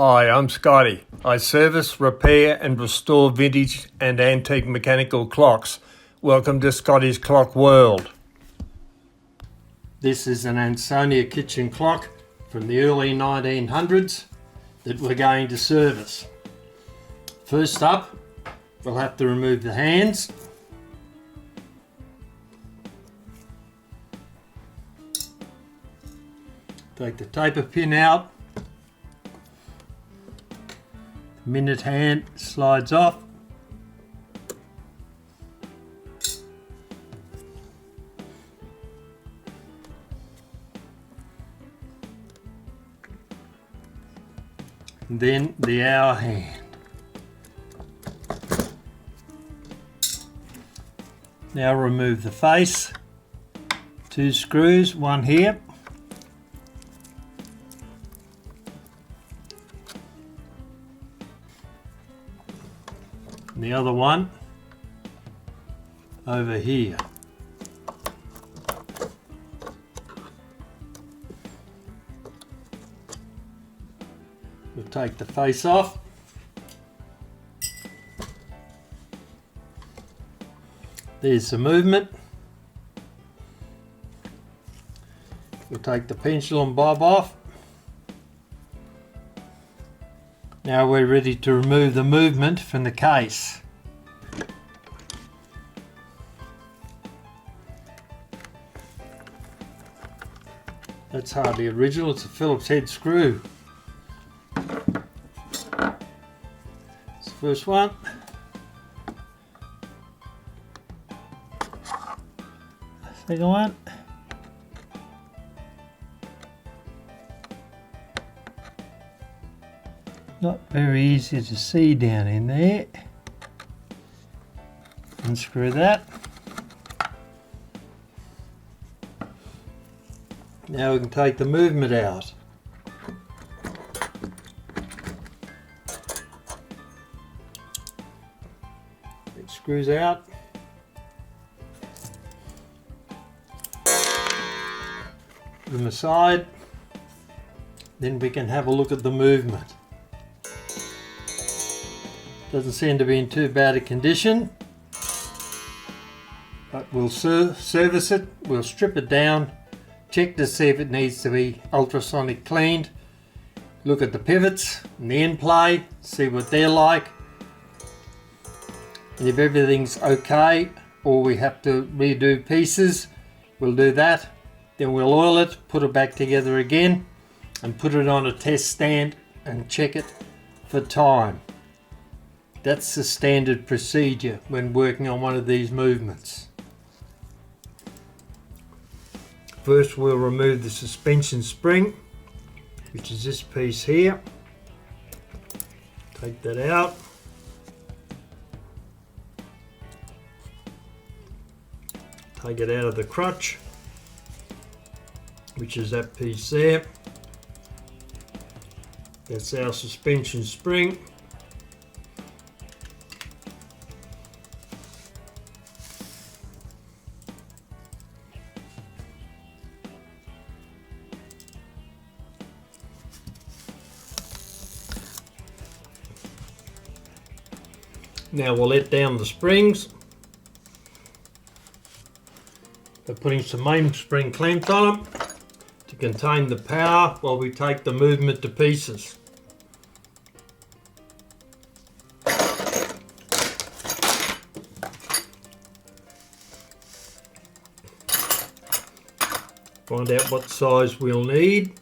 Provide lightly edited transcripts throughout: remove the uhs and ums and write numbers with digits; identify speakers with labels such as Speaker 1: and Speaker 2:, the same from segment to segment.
Speaker 1: Hi, I'm Scotty. I service, repair and restore vintage and antique mechanical clocks. Welcome to Scotties Clock World. This is an Ansonia kitchen clock from the early 1900s that we're going to service. First up, we'll have to remove the hands. Take the taper pin out. Minute hand slides off. And then the hour hand. Now remove the face. 2 screws, one here. And the other one over here. We'll take the face off. There's the movement. We'll take the pendulum bob off. Now we're ready to remove the movement from the case. That's hardly original, it's a Phillips head screw. It's the first one. Second one. Not very easy to see down in there. Unscrew that. Now we can take the movement out. It screws out. Put them aside. Then we can have a look at the movement. Doesn't seem to be in too bad a condition, but we'll service it, we'll strip it down, check to see if it needs to be ultrasonic cleaned, look at the pivots and the end play, see what they're like, and if everything's okay or we have to redo pieces, we'll do that. Then we'll oil it, put it back together again and put it on a test stand and check it for time. That's the standard procedure when working on one of these movements. First we'll remove the suspension spring, which is this piece here. Take that out. Take it out of the crutch, which is that piece there. That's our suspension spring. Now we'll let down the springs by putting some mainspring clamps on them to contain the power while we take the movement to pieces. Find out what size we'll need.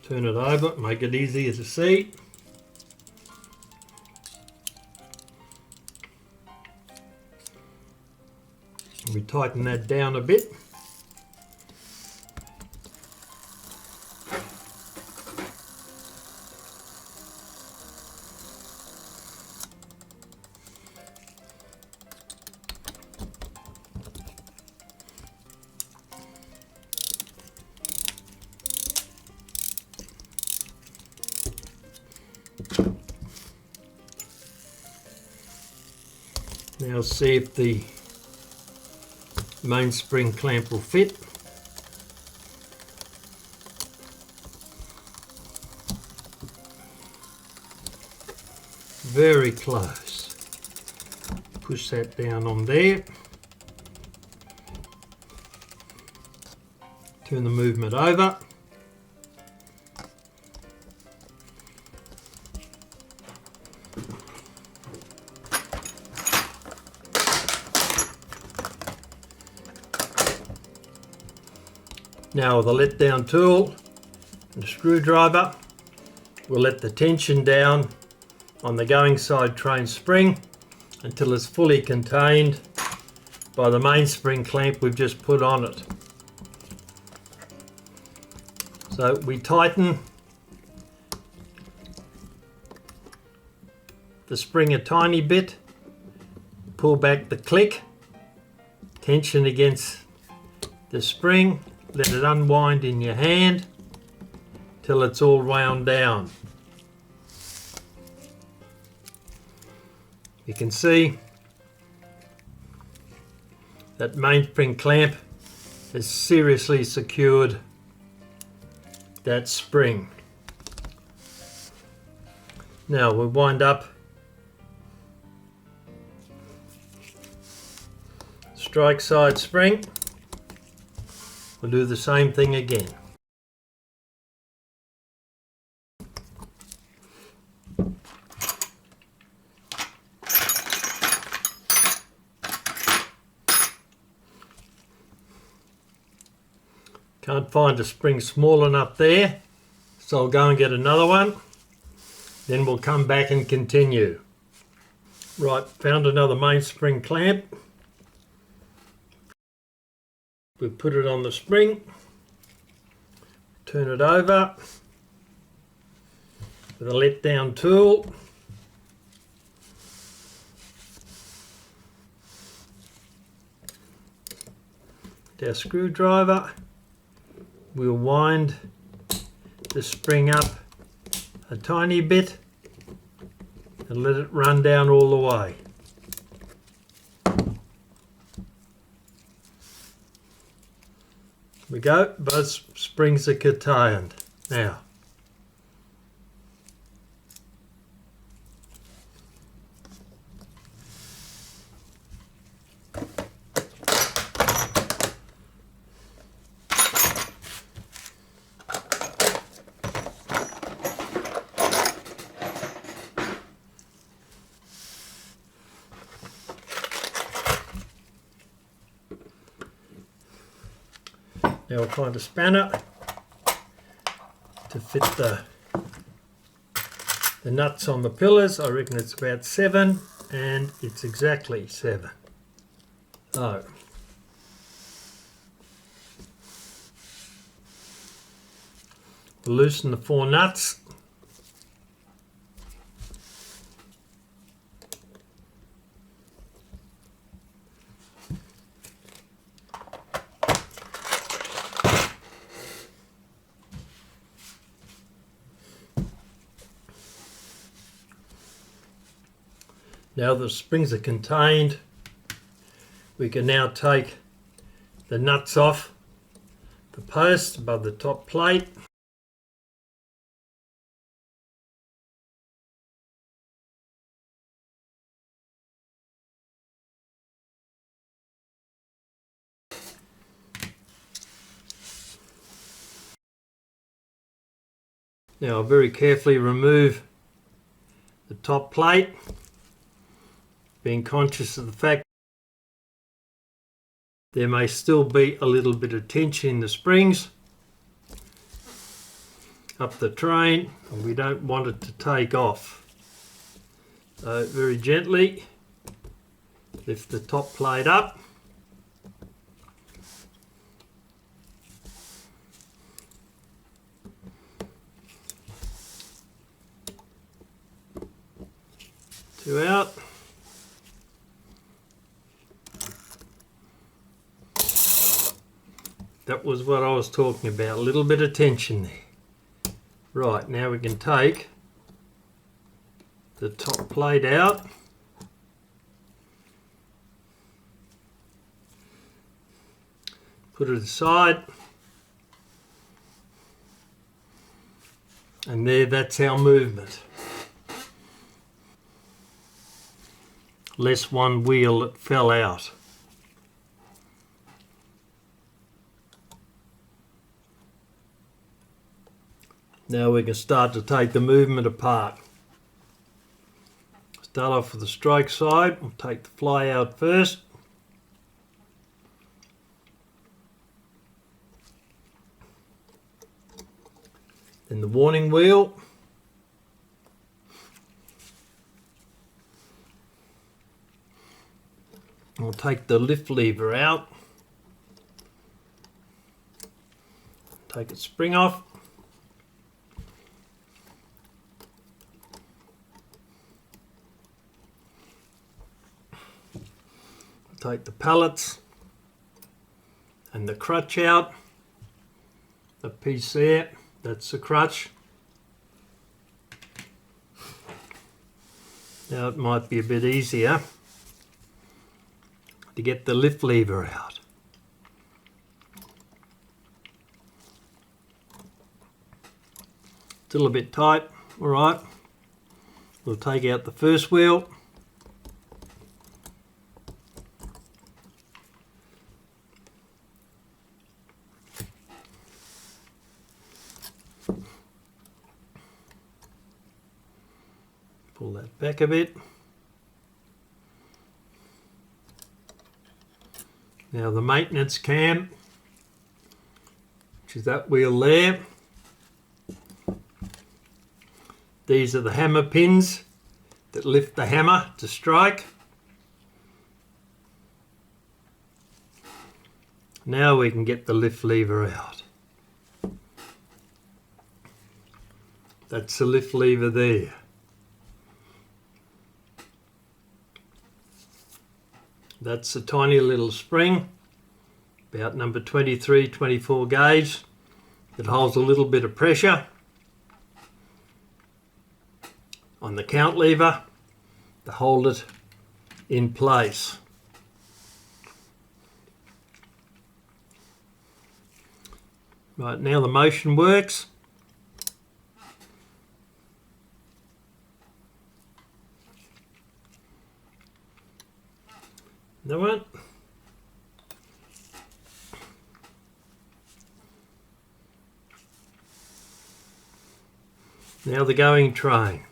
Speaker 1: Turn it over, make it easier to see. We tighten that down a bit. Now see if the mainspring clamp will fit. very close. Push that down on there. Turn the movement over. Now with a let down tool and a screwdriver, we'll let the tension down on the going side train spring until it's fully contained by the mainspring clamp we've just put on it. So we tighten the spring a tiny bit, pull back the click, tension against the spring, let it unwind in your hand till it's all wound down. You can see that mainspring clamp has seriously secured that spring. Now we'll wind up strike side spring. We'll do the same thing again. Can't find a spring small enough there, so I'll go and get another one. Then we'll come back and continue. Right, found another mainspring clamp. We put it on the spring, turn it over with a let down tool. With our screwdriver, we'll wind the spring up a tiny bit and let it run down all the way. We go, both springs are contained. Now, I'll find a spanner to fit the nuts on the pillars. I reckon it's about 7, and it's exactly 7. So we'll loosen the 4 nuts. Now the springs are contained, we can now take the nuts off the post above the top plate. Now I'll very carefully remove the top plate, being conscious of the fact there may still be a little bit of tension in the springs up the train, and we don't want it to take off. So very gently lift the top plate up. Two out. That was what I was talking about, a little bit of tension there. Right, now we can take the top plate out. Put it aside. And there, that's our movement. less one wheel that fell out. Now we can start to take the movement apart. Start off with the strike side. We'll take the fly out first. Then the warning wheel. We'll take the lift lever out. Take its spring off. Take the pallets and the crutch out. The piece there, that's the crutch. Now it might be a bit easier to get the lift lever out. Still a bit tight, all right. We'll take out the first wheel. Pull that back a bit. Now the maintenance cam, which is that wheel there. These are the hammer pins that lift the hammer to strike. Now we can get the lift lever out. That's the lift lever there. That's a tiny little spring, about number 23, 24 gauge, that holds a little bit of pressure on the count lever to hold it in place. Right, now the motion works. That one. Now the going train.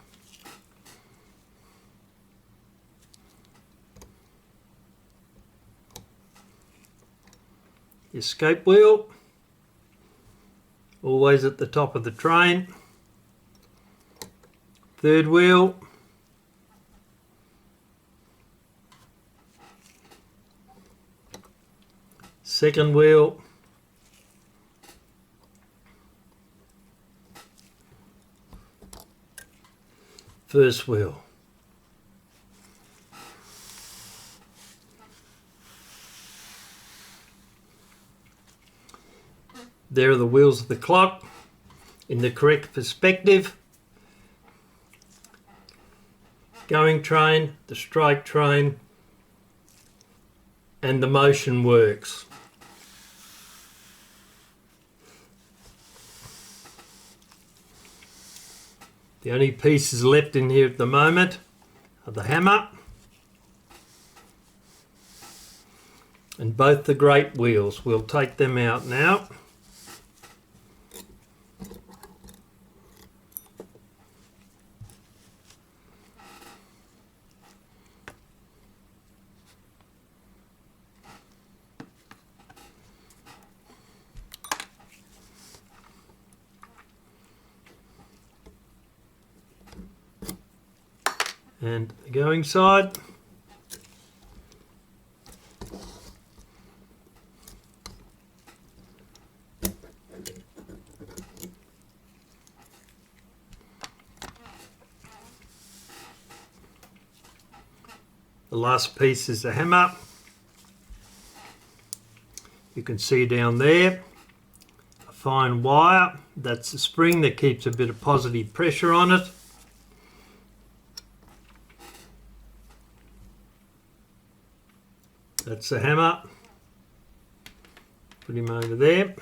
Speaker 1: The escape wheel, always at the top of the train. Third wheel. Second wheel, first wheel. There are the wheels of the clock in the correct perspective. Going train, the strike train, and the motion works. The only pieces left in here at the moment are the hammer and both the grate wheels. We'll take them out now. And the going side. The last piece is the hammer. You can see down there a fine wire. That's the spring that keeps a bit of positive pressure on it. That's the hammer. Put him over there.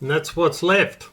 Speaker 1: And that's what's left.